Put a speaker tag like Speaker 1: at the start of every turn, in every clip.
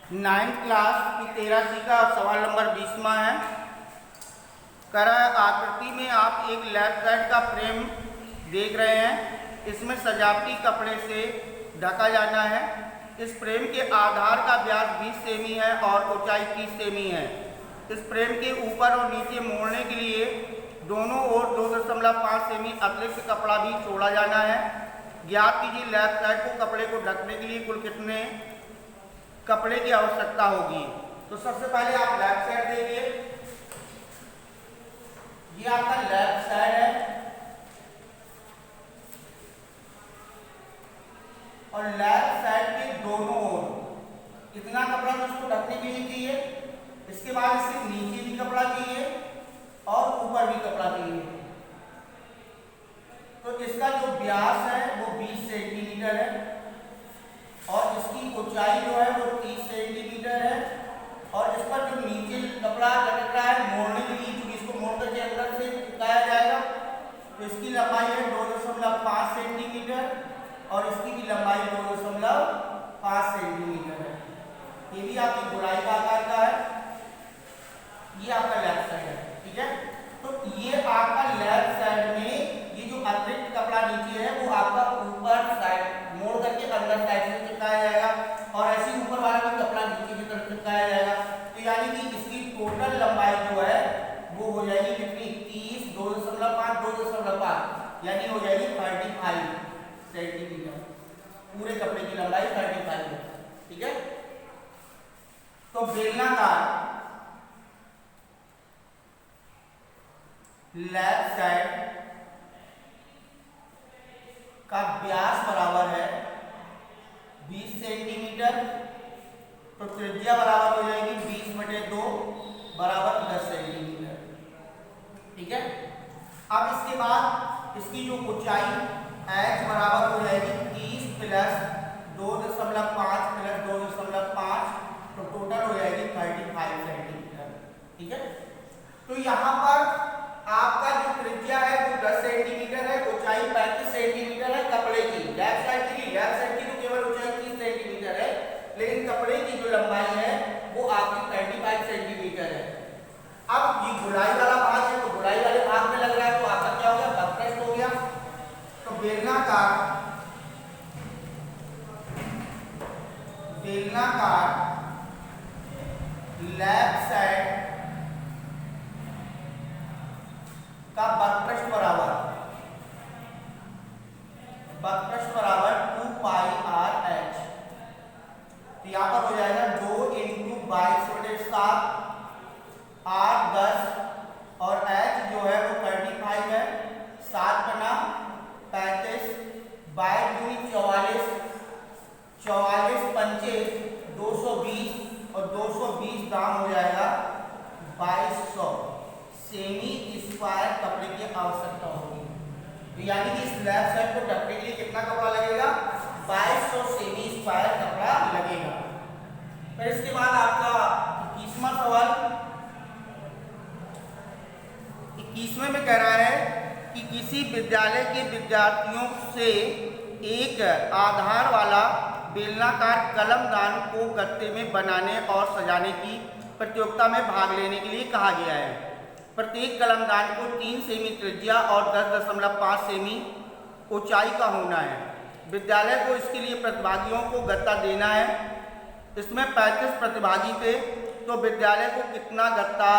Speaker 1: Ninth class की 13सी का सवाल नंबर 20वां है। कह रहा है आकृति में आप एक लेफ्ट साइड का फ्रेम देख रहे हैं। इसमें सजावटी कपड़े से ढका जाना है। इस फ्रेम के आधार का व्यास 20 सेमी है और ऊंचाई 30 सेमी है। इस फ्रेम के ऊपर और नीचे मोड़ने के लिए दोनों ओर 2.5 सेमी अतिरिक्त कपड़ा भी छोड़ा जाना है। ज्ञात कीजिए लेफ्ट साइड को कपड़े को ढकने के लिए कुल कितने कपड़े की आवश्यकता होगी। तो सबसे पहले आप लेफ्ट साइड देखिए, ये आपका लेफ्ट साइड है और लेफ्ट साइड के दोनों ओर इतना कपड़ा तो इसको ढकने के लिए चाहिए। इसके बाद इसके नीचे भी कपड़ा चाहिए और ऊपर भी कपड़ा चाहिए। तो इसका जो व्यास है वो 20 सेंटीमीटर है और इसकी ऊंचाई जो है वो 30 सेंटीमीटर है। और इस पर जो नीचे कपड़ा लटक रहा है मोड़ने के लिए, क्योंकि इसको मोड़ करके अंदर से चिपकाया जाएगा, तो इसकी लंबाई है 2.5 सेंटीमीटर और इसकी भी लंबाई 2.5 सेंटीमीटर है। ये भी आपकी गोलाई का आकार का है। ये आपका लेफ्ट साइड है, ठीक है। तो ये आपका लेफ्ट साइड में ये जो अतिरिक्त कपड़ा नीचे है वो आपका ऊपर साइड मोड़ करके अंदर साइड से चिपकाया जाएगा और ऐसे ऊपर वाला भी कपड़ा नीचे की तरफ चिपकाया जाएगा। तो यानी कि इसकी टोटल लंबाई जो है वो हो जाएगी कितनी, 30, 2.5 यानी हो जाएगी 35 सेंटीमीटर। पूरे कपड़े की लंबाई 35 है, ठीक है। तो बेलनाकार लेफ्ट साइड का व्यास बराबर है 20 सेंटीमीटर। तो त्रिज्या बराबर हो जाएगी 20/2 बराबर 10 सेंटीमीटर, ठीक है। अब इसके बाद इसकी जो ऊंचाई h बराबर हो जाएगी 30 प्लस 2.5 प्लस 2.5, तो टोटल हो जाएगी 35 सेंटीमीटर, ठीक है। तो यहाँ पर आपका जो त्रिज्या है वो 10 सेंटीमीटर है, ऊंचाई 35 सेंटीमीटर है कपड़े की। लेफ्ट साइड की तो केवल ऊंचाई 30 सेंटीमीटर है, लेकिन कपड़े की जो लंबाई है वो आपकी 35 सेंटीमीटर है। अब ये गोलाई वाला भाग है, तो गोलाई वाले भाग में लग रहा है, तो आपका क्या हो गया, बकफ्रंट हो गया। तो बेलनाकार लेफ्ट साइड का बकपृष्ठ बराबर 2 पाई आर एच। तो यहां पर हो जाएगा 2 × 22/7, आर 10 और एच जो है वो 35 है। 7 × 35 22 × 44 पंचे 220 और 220 दाम हो जाएगा 2200 सेमी स्क्वायर कपड़े की आवश्यकता होगी। तो यानी कि इस लेफ्ट साइड को ढकने के लिए कितना कपड़ा लगेगा, 2200 सेमी स्क्वायर कपड़ा लगेगा। फिर इसके बाद आपका 21वां सवाल, 21वें में कह रहा है कि किसी विद्यालय के विद्यार्थियों से एक आधार वाला बेलनाकार कलमदान को गत्ते में बनाने और सजाने की प्रतियोगिता में भाग लेने के लिए कहा गया है। प्रत्येक कलमदान को 3 सेमी त्रिज्या और 10.5 सेमी ऊंचाई का होना है। विद्यालय को इसके लिए प्रतिभागियों को गत्ता देना है। इसमें 35 प्रतिभागी थे, तो विद्यालय को कितना गत्ता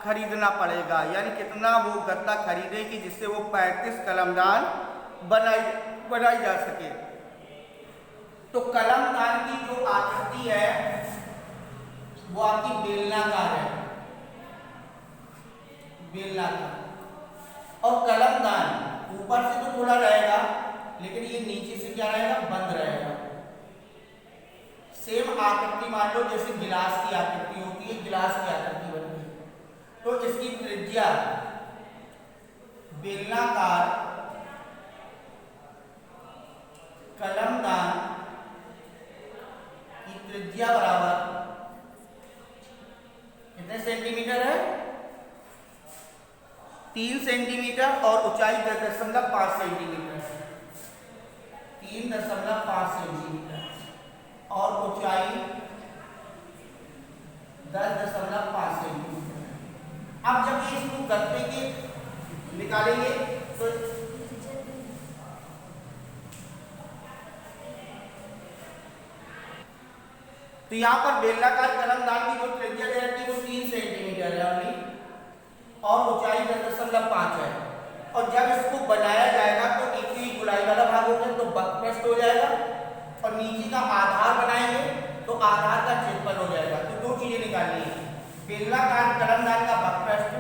Speaker 1: खरीदना पड़ेगा, यानी कितना वो गत्ता खरीदे कि जिससे वो 35 कलमदान बनाई जा सके। तो कलमदान की जो आकृति है वो आपकी बेलनाकार है, बेलनाकार। और कलमदान ऊपर से तो खुला रहेगा, लेकिन ये नीचे से क्या रहेगा, बंद रहेगा। सेम आकृति मान लो जैसे गिलास की आकृति होती है, गिलास की आकृति बनती है। तो इसकी त्रिज्या बेलनाकार कलमदान की त्रिज्या बराबर कितने सेंटीमीटर है, 3 सेंटीमीटर और ऊंचाई 10.5 सेंटीमीटर, 3.5 सेंटीमीटर और ऊंचाई तो यहाँ पर बेलनाकार कलमदान की जो त्रिज्या दे रखी है वो 3 सेंटीमीटर है ओनली, और ऊंचाई 10.5 है। और जब इसको बनाया जाएगा तो एक ही गोलाई वाला भाग होगा तो बकप्रस्थ हो जाएगा, और नीचे का आधार बनाएंगे तो आधार का क्षेत्रफल हो जाएगा। तो दो चीजें निकालनी है, बेलनाकार कलमदान का बकप्रस्थ,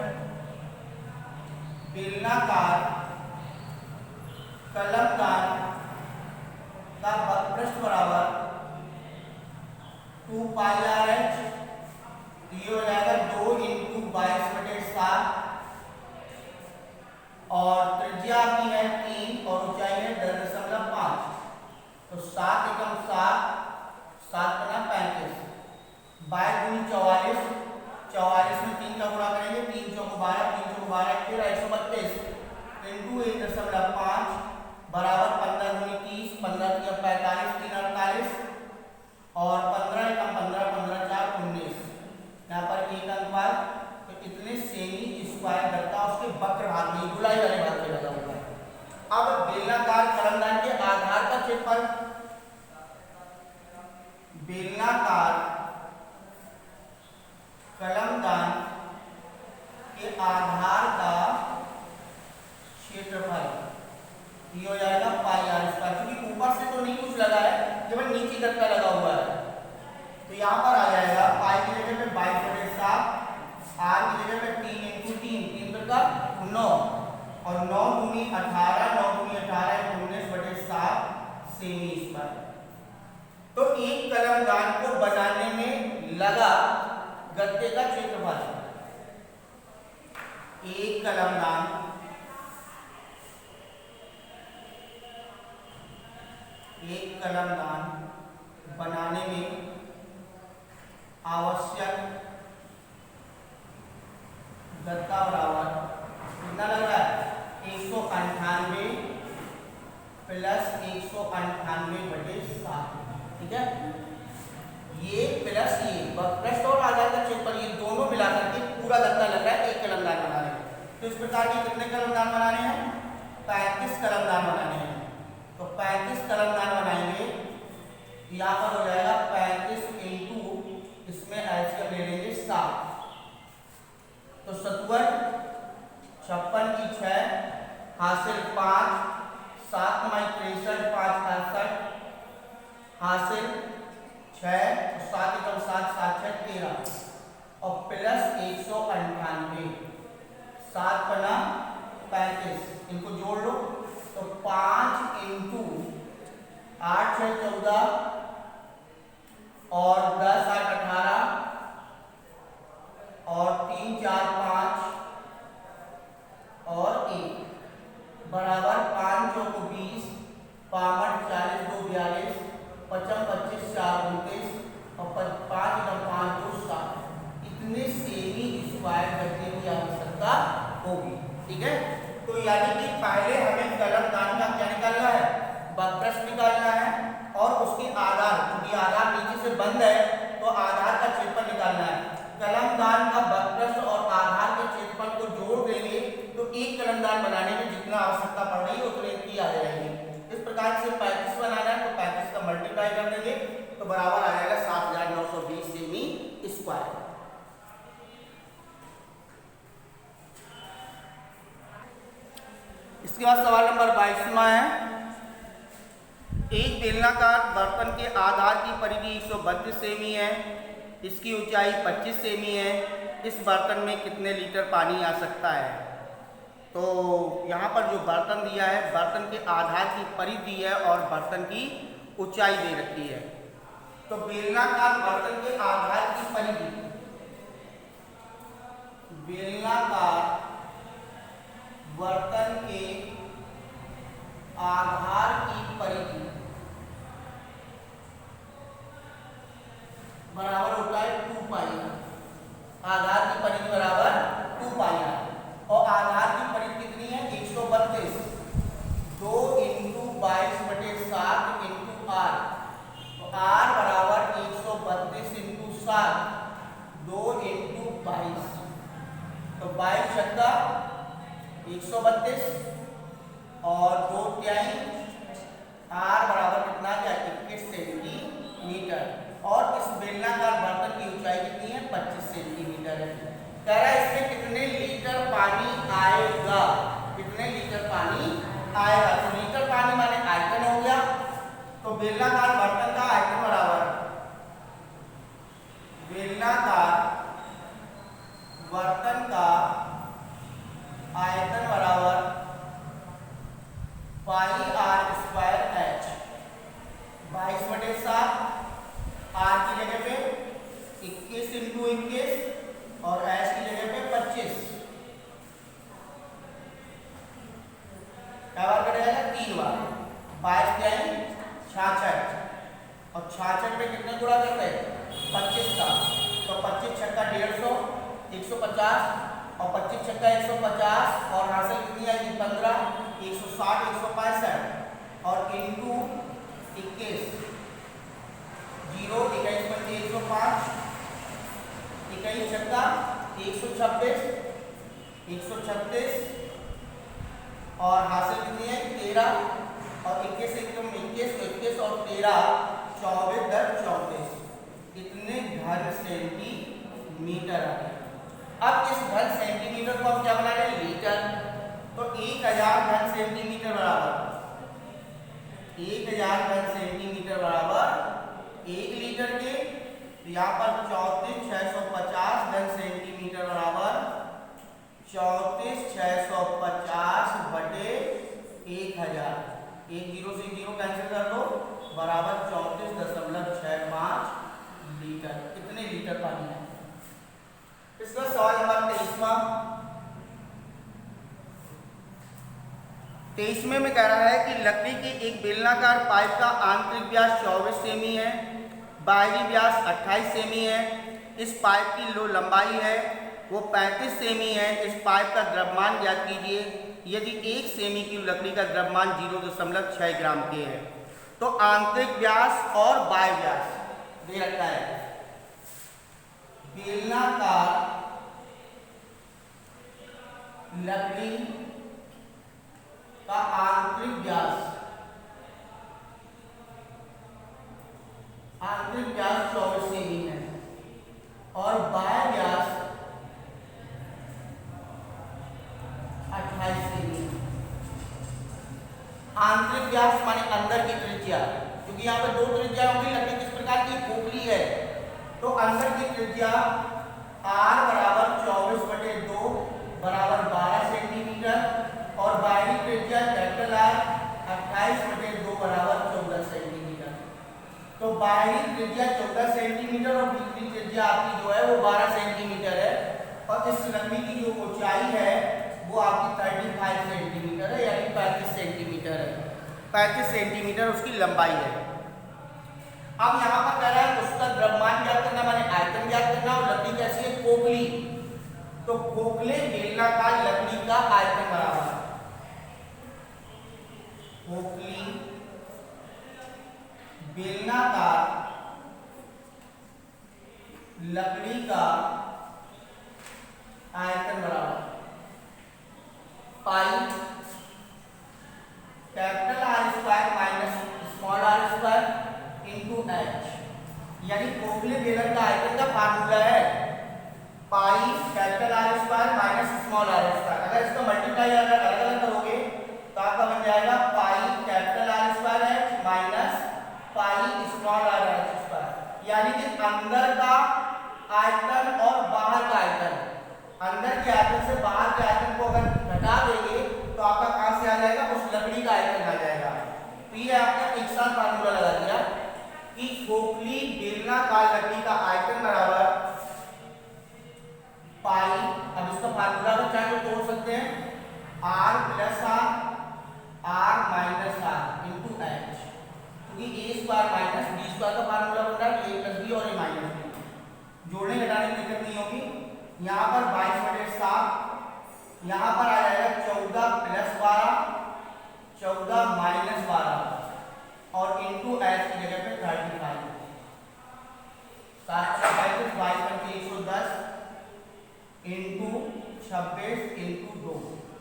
Speaker 1: बेलनाकार कलमदान का बकप्रस्थ बराबर 2 पाई आर एच, ये हो जाएगा 2 इंटू 22/7, और त्रिज्या की है 3 और ऊंचाई है 10.5, तो 7 एकम 7, 7 बना 35, 22 गुनी 44, 44 में 3 का गुणा करेंगे, 3 चौको 12, 3 चौको 12 13, 132 इंटू 1.5 बराबर 15 गुनी 30, 15 तिया 45, 3 48, और 15 एकम 15, 15 4 19, यहाँ पर एक अंक बाद तो कितने सेमी स्क्वायर करता है उसके वक्र भाग में, गोलाई वाले भाग में लगा हुआ है। अब बेलनाकार कलमदान के आधार का क्षेत्रफल, बेलनाकार कलमदान के आधार का क्षेत्रफल ये हो जाएगा पाई आर स्क्वायर, क्योंकि ऊपर से तो नहीं कुछ लगा है, केवल नीचे तक का लगा हुआ है। तो यहाँ पर आ जाएगा पाई की जगह पे 22/7, आर की जगह पे 3 इंटू 3, 3 का 9, और 9 दूनी 18, 9 दूनी 18 19/7 सेमी स्क्वायर। तो एक कलमदान को बनाने में लगा गत्ते का क्षेत्रफल, एक कलमदान बनाने में आवश्यक गत्ता बराबर कितना लग रहा है 198 प्लस 198/7, ठीक है। ये प्लस ये बकप्रस्थ और आधार का क्षेत्रफल, ये दोनों मिलाकर के पूरा गत्ता लग रहा है एक कलमदान बनाने में। तो इस प्रकार के कितने कलमदान बनाने हैं, 35 कलमदान बनाने हैं। तो 35 कलमदान बनाएंगे, यहाँ पर हो जाएगा 35 इंटू, इसमें एलसीएम ले लेंगे 7, तो 57, 56 की 6 हासिल 5, 7 9 63, 5 68 हासिल 6, 7 एकम 7, 7 6 13, और प्लस 198, 7 बना 35, इनको जोड़ लो तो 5 इंटू 8 6 14, और 10 8 18, और 3 4 5, और 1 बराबर 5 चौको 20, 5 40 2 42, 55 25 4 29, और 5 5 2 7, इतने सेमी स्क्वायर करने की आवश्यकता होगी, ठीक है। तो यानी कि पहले हमें कलमदान का क्या निकालना है, बकप्रस्थ निकालना है, और उसके आधार, क्योंकि आधार नीचे से बंद है तो आधार का क्षेत्रफल निकालना है। कलमदान का बकप्रस्थ और आधार के क्षेत्रफल को जोड़ देंगे तो एक कलमदान बनाने में जितना आवश्यकता पड़ रही है उतने की आ जाएगी। इस प्रकार से 35 बनाना है तो 35 का मल्टीप्लाई कर देंगे तो बराबर आ जाएगा 7920 सेमी स्क्वायर। इसके बाद सवाल नंबर 22वां है, एक बेलनाकार बर्तन के आधार की परिधि 132 सेमी है, इसकी ऊंचाई 25 सेमी है, इस बर्तन में कितने लीटर पानी आ सकता है। तो यहाँ पर जो बर्तन दिया है, बर्तन के आधार की परिधि है और बर्तन की ऊंचाई दे रखी है। तो बेलनाकार बर्तन के आधार की परिधि, बेलनाकार बर्तन के आधार की परिधि बराबर होता है 2 पाई, आधार की परिधि बराबर 2 पाई, और आधार की परिधि कितनी है 132, 2 इंटू 22/7 इंटू आर, तो आर बराबर 132 इंटू 7, 2 इंटू 22, तो 22 छक्का 132, और 2 तिहाई, आर बराबर कितना क्या 21 सेंटीमीटर। और इस बेलना 22/7 आर की जगह पे 21 × 21 और एस की जगह पे 25। क्या बार कटेगा? 3 बार। 22 जाएंगे 66 और 66 पे कितने गुणा करते हैं? 25 का। तो 25 छक्का 150 150 और 25 छक्का 150 और हासिल कितनी आएगी? 15 160 165 और इंटू 21 0 21 पंचे 105 21 छक्का 126 136 और हासिल कितनी है? 13 और 21 एकदम 21 और 13 24 10 34 इतने घन सेंटीमीटर आ गए। अब इस घन सेंटीमीटर को हम क्या बना रहे हैं? लीटर। तो 1000 घन सेंटीमीटर बराबर 1000 घन सेंटीमीटर बराबर 1 लीटर के। तो यहाँ पर 34,650 घन सेंटीमीटर बराबर 34,650 बटे 1000। 1 0 से 0 कैंसिल कर दो बराबर 34.65 लीटर। कितने लीटर पानी है? इसका सवाल नंबर 23वें में कह रहा है कि लकड़ी की एक बेलनाकार पाइप का आंतरिक व्यास 24 सेमी है, बाहरी व्यास 28 सेमी है। इस पाइप की जो लंबाई है वो 35 सेमी है। इस पाइप का द्रव्यमान ज्ञात कीजिए यदि 1 सेमी की लकड़ी का द्रव्यमान 0.6 ग्राम के है। तो आंतरिक व्यास और बाह्य व्यास दे रखा है। बेलनाकार लकड़ी का आंतरिक व्यास 24 सेमी है और बाह्य व्यास 28 सेमी है। आंतरिक व्यास माने अंदर की त्रिज्या, क्योंकि यहाँ पर 2 त्रिज्या होंगी। लकड़ी किस प्रकार की? खोखली है। तो अंदर की त्रिज्या r बराबर 24/2 बराबर 12 सेंटीमीटर और बाहरी त्रिज्या कैपिटल R 28/2 बराबर 14 सेंटीमीटर। तो बाहरी त्रिज्या 14 सेंटीमीटर और भीतरी त्रिज्या आपकी जो है वो 12 सेंटीमीटर है। और इस लकड़ी की जो ऊंचाई है वो आपकी 35 सेंटीमीटर है, यानी 35 सेंटीमीटर है। 35 सेंटीमीटर उसकी लंबाई है। अब यहाँ पर कह रहा है उसका द्रव्यमान ज्ञात करना, माने आयतन ज्ञात करना। और लकड़ी कैसी है? खोखली। तो खोखले बेलनाकार लकड़ी का आयतन बराबर खोखली बेलनाकार लकड़ी का आयतन बराबर pi capital R square minus small r square into H. यानी खोखले बेलन का आयतन का फार्मूला है pi capital R square minus small r square. अगर इसका मल्टीप्लाई अगर अलग अलग करोगे तो आपका बन जाएगा pi capital R square h minus pi small r h square. यानी कि अंदर का आयतन और बाहर का आयतन, अंदर के आयतन से बाहर के आयतन को अगर घटा देंगे तो आपका कहां से आ जाएगा? उस लकड़ी का आयतन आ जाएगा। तो ये आपने एक साथ फार्मूला लगा दिया कि खोखली बेलनाकार लकड़ी का आयतन बराबर पाई। अब इसका फार्मूला को चाहे तो तोड़ सकते हैं, r plus r minus r into H, क्योंकि a square minus b square का फार्मूला बन रहा है a प्लस बी और a माइनस बी। जोड़ने घटाने की दिक्कत नहीं होगी। यहाँ पर 22/7, यहाँ पर आ जाएगा 14 प्लस 12 14 माइनस 12 और इंटू एच की जगह पे 35। 110 इंटू 26 इंटू 2,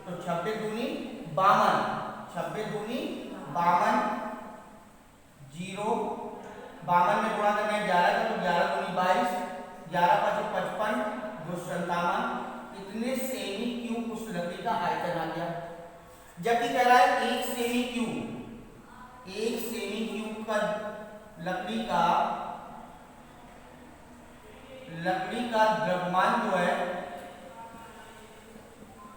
Speaker 1: तो 26 दूनी 52, 26 दूनी 52, 0 52 में गुणा करना है 11 का, तो 11 दूनी 22, 11 5 55, 2 57। इतने सेमी क्यूब उस लकड़ी का आयतन आ गया। जबकि कह रहा है 1 सेमी क्यूब का लकड़ी का द्रव्यमान जो है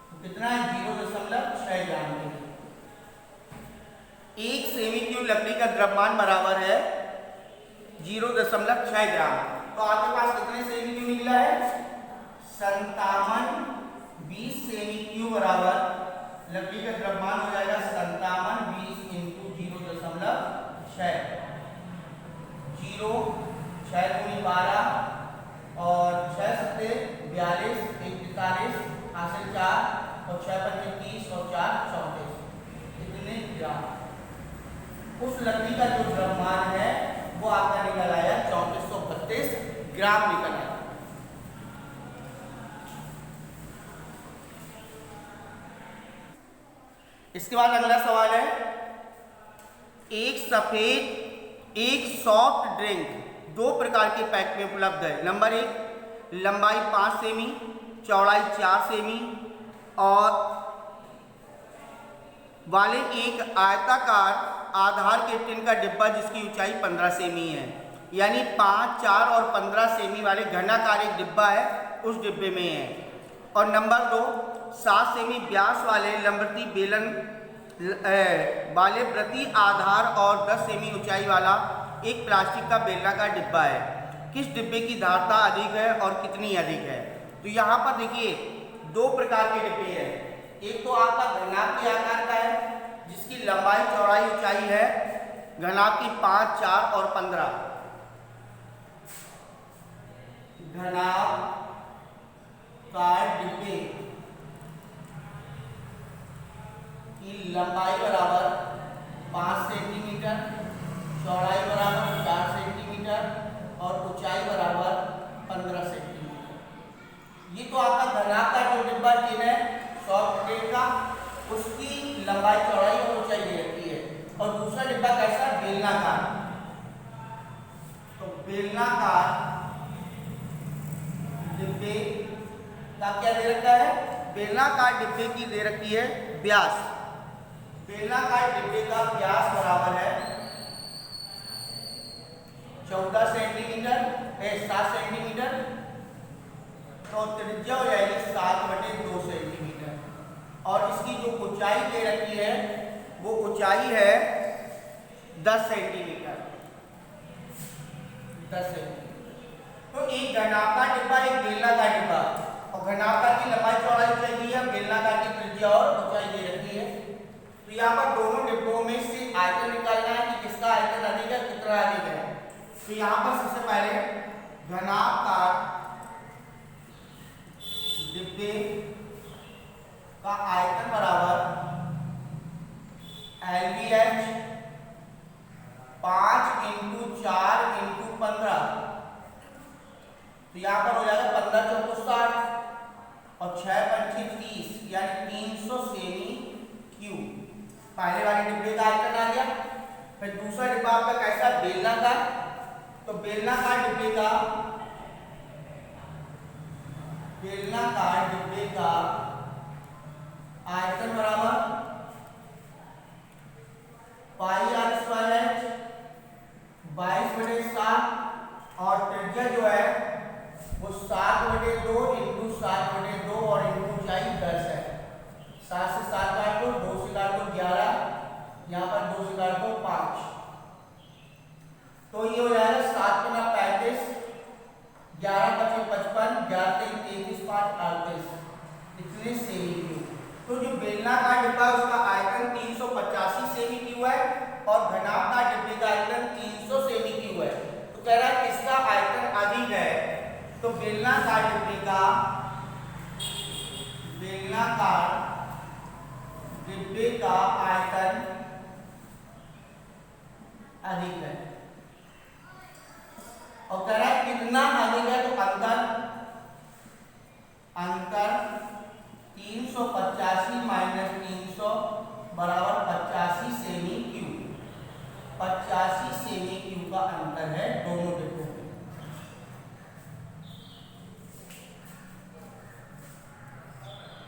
Speaker 1: तो कितना है? 0.6 ग्राम के। 1 सेमी क्यूब लकड़ी का द्रव्यमान बराबर है 0.6 ग्राम। तो आपके पास कितने सेमी क्यू निकला है? 57 सेमी क्यू बराबर लकड़ी का द्रव्यमान हो जाएगा 57 इंटू 0.6 6 दूनी 12 और 6 सत्ते 42 1 43 हासिल 4 और 6 पंचे 30 और 4 34 इतने ग्राम। उस लकड़ी का जो द्रव्यमान है वो आपका निकल आया 3432 ग्राम निकल आया। इसके बाद अगला सवाल है, एक सॉफ्ट ड्रिंक दो प्रकार के पैक में उपलब्ध है। नंबर 1 लंबाई 5 सेमी, चौड़ाई 4 सेमी और वाले एक आयताकार आधार के टिन का डिब्बा जिसकी ऊंचाई 15 सेमी है। यानी 5, 4 और 15 सेमी वाले घनाकार एक डिब्बा है, उस डिब्बे में है। और नंबर 2 7 सेमी व्यास वाले लंबवती बेलन वाले वृत्तीय आधार और 10 सेमी ऊंचाई वाला एक प्लास्टिक का बेलनाकार डिब्बा है। किस डिब्बे की धारता अधिक है और कितनी अधिक है? तो यहाँ पर देखिए दो प्रकार के डिब्बे हैं। एक तो आपका घनाभ के आकार का है जिसकी लंबाई चौड़ाई ऊंचाई है घनाभ की 5, 4 और 15। घनाभ का डिब्बे की लंबाई बराबर 5 सेंटीमीटर, चौड़ाई बराबर 4 सेंटीमीटर और ऊंचाई बराबर 15 सेंटीमीटर। ये तो आपका घनाभ का जो डिब्बा टिन है सॉफ्ट ड्रिंक का, उसकी लंबाई चौड़ाई और ऊंचाई दे रखी है। और दूसरा डिब्बा कैसा? बेलनाकार। तो बेलनाकार डिब्बे का क्या दे रखा है? बेलनाकार डिब्बे की दे रखी है व्यास। बेलनाकार डिब्बे का व्यास बराबर है 14 सेंटीमीटर 7 सेंटीमीटर। तो त्रिज्या हो जाएगी 7/2 सेंटीमीटर। और इसकी जो ऊंचाई दे रखी है वो ऊंचाई है 10 सेंटीमीटर। 10 सेंटीमीटर। तो एक घनाकार डिब्बा एक बेलनाकार डिब्बा, और घनाकार की लंबाई चौड़ाई चाहिए है, बेलनाकार की त्रिज्या और ऊंचाई दे रखी है। तो यहाँ पर दोनों डिब्बों में से आयतन निकालना है कि किसका आयतन अधिक है, कितना अधिक है। तो यहाँ पर सबसे पहले घनाकार डिब्बे का आयतन बराबर LBH 5 इंटू 4 इंटू 15। तो यहाँ पर हो जाएगा 15 चौको 60 और 6 पंचे 30 यानी 300 सेमी क्यूब। पहले वाले डिब्बे का आयतन आ गया। फिर दूसरा डिब्बा आपका कैसा? बेलनाकार। तो बेलनाकार डिब्बे का आयतन बराबर पाई r स्क्वायर h 22/7 और त्रिज्या जो है वो 7/2 इंटू 7/2 और इंटू ऊंचाई 10 है। 7 से 7 काट दो, 2 से काट दो 11, यहाँ पर 2 से काट दो 5। तो ये हो जाएगा 7 × 35, 11 × 55, 11 × 33, 5 38 इतने सेमी क्यूब। तो जो बेलनाकार डिब्बा है उसका आयतन 385 सेमी क्यूब है और घनाभदार डिब्बे का आयतन 300 सेमी क्यूब है। तो कह रहा है किसका आयतन अधिक है? तो बेलनाकार डिब्बे का आयतन अधिक है। और कह रहा है कितना अधिक है? तो अंतर 385 माइनस 300 बराबर 85 सेमी क्यूब। 85 सेमी क्यूब का अंतर है